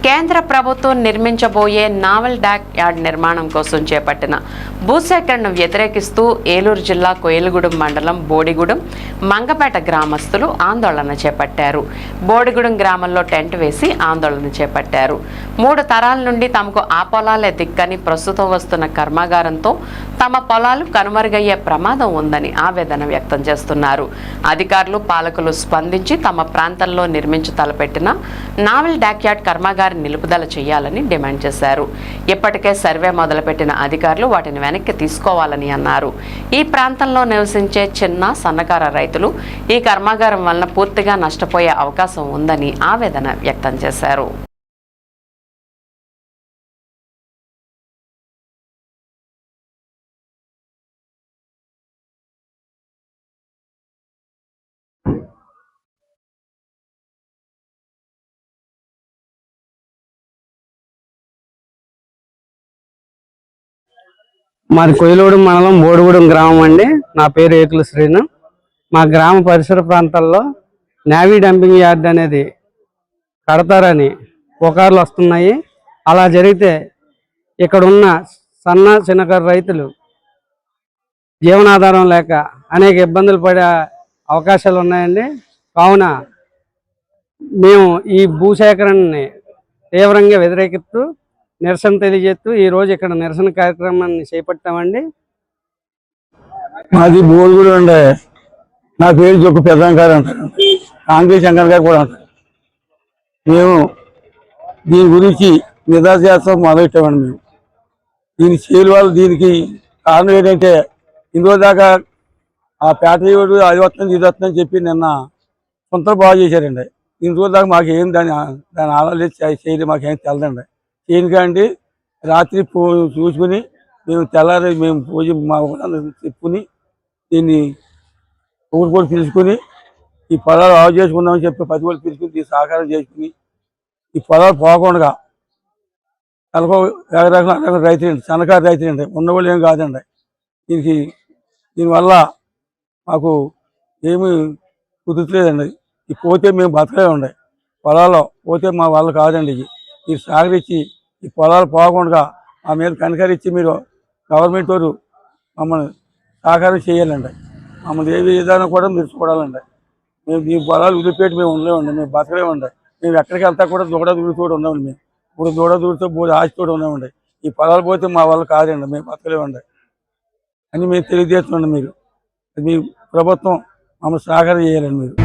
కేంద్ర ప్రభుత్వం నిర్మించబోయే naval dock yard నిర్మాణం కోసం చేపట్టిన భూసేకరణను వ్యతిరేకిస్తూ ఏలూరు జిల్లా కోయిలగూడెం మండలం బోడిగూడెం మంగపేట గ్రామస్తులు ఆందోళన చేపట్టారు. బోడిగూడెం గ్రామంలో టెంట్ వేసి ఆందోళన చేపట్టారు. 3 తరాల నుండి తమకు ఆ పొలాలే దిక్కని ప్రస్తుతం వస్తున్న కర్మాగారంతో తమ పొలాలు కనుమరుగయ్యే ప్రమాదం ఉందని ఆవేదన వ్యక్తం చేస్తున్నారు. అధికారులు పాలకులు స్పందించి తమ ప్రాంతంలో నిర్మించి తలపెట్టిన నావల్ డాక్ యార్డ్ కర్మాగారం నిలుపుదల చేయాలని డిమాండ్ చేశారు. ఇప్పటికే సర్వే మొదలుపెట్టిన అధికారులు వాటిని వెనక్కి తీసుకోవాలని అన్నారు. ఈ ప్రాంతంలో నివసించే చిన్న సన్నకారు రైతులు ఈ కర్మాగారం వలన పూర్తిగా నష్టపోయే అవకాశం ఉందని ఆవేదన వ్యక్తం చేశారు. మాది కోయిలగూడెం మండలం బోడిగూడెం గ్రామం అండి. నా పేరు ఏకుల శ్రీను. మా గ్రామ పరిసర ప్రాంతాల్లో నేవీ డంపింగ్ యార్డ్ అనేది కడతారని పుకార్లు వస్తున్నాయి. అలా జరిగితే ఇక్కడ ఉన్న సన్న చిన్నకారు రైతులు జీవనాధారం లేక అనేక ఇబ్బందులు పడే అవకాశాలు ఉన్నాయండి. కావున మేము ఈ భూసేకరణని తీవ్రంగా వ్యతిరేకిస్తూ నిరసన తెలియజేస్తూ ఈరోజు ఇక్కడ నిరసన కార్యక్రమాన్ని చేపట్టామండి. మాది బోడిగూడెం ఉండే. నా పేరు జొక్కు పెద్దం గారు అంటారు, కాంగ్రెస్ శంకర్ గారు కూడా అంటారు. మేము దీని గురించి నిరాశాసం మొదలెట్టామండి. మేము దీని చేయలు వాళ్ళు దీనికి కారణం ఏంటంటే ఇందులో దాకా ఆ పేటయ్యోడు అది వస్తుంది ఇది వస్తుందని చెప్పి నిన్న సొంత బాగు చేశారండి. ఇన్ని రోజుల దాకా మాకేం దాని ఆలోచన చేయలేదు, మాకేం తెలదండి. చేయనికండి రాత్రి చూసుకుని మేము తెల్లారి మేము పూజ మా చెప్పుకుని దీన్ని ఊరు పిలుచుకుని ఈ పొలాలు ఆవు చేసుకుందామని చెప్పి 10 రోజులు పిలుచుకుని దీన్ని సహకారం చేసుకుని ఈ పొలాలు పోకుండా రకరకాల రైతులండి, సన్నకారు రైతులండి, ఉన్నవాళ్ళు ఏం కాదండి. దీనివల్ల మాకు ఏమీ కుదురలేదండి. ఈ పోతే మేము బతకలే ఉండే పొలాల్లో పోతే మా వాళ్ళు కాదండి. మీరు సహకరించి ఈ పొలాలు పోకుండా మా మీద కనకరించి మీరు గవర్నమెంట్ వారు మమ్మల్ని సహకారం చేయాలండి. మమ్మల్ని ఏ విధానం కూడా మీరు చూడాలండి. మేము ఈ పొలాలు వదిలిపెట్టి మేము ఉండలేమండి, మేము బతకలేమండి. మేము ఎక్కడికి వెళ్తా కూడా దూడ దూడితోడు ఉన్నామండి. మేము ఇప్పుడు దూడ దూడితో బోడి ఆశతోడు ఉన్నామండి. ఈ పొలాలు పోతే మా వాళ్ళు కాదండి, మేము బతకలేమండి అని మేము తెలియజేస్తున్నాండి. మీరు మీ ప్రభుత్వం మమ్మల్ని సహకారం చేయాలండి. మీరు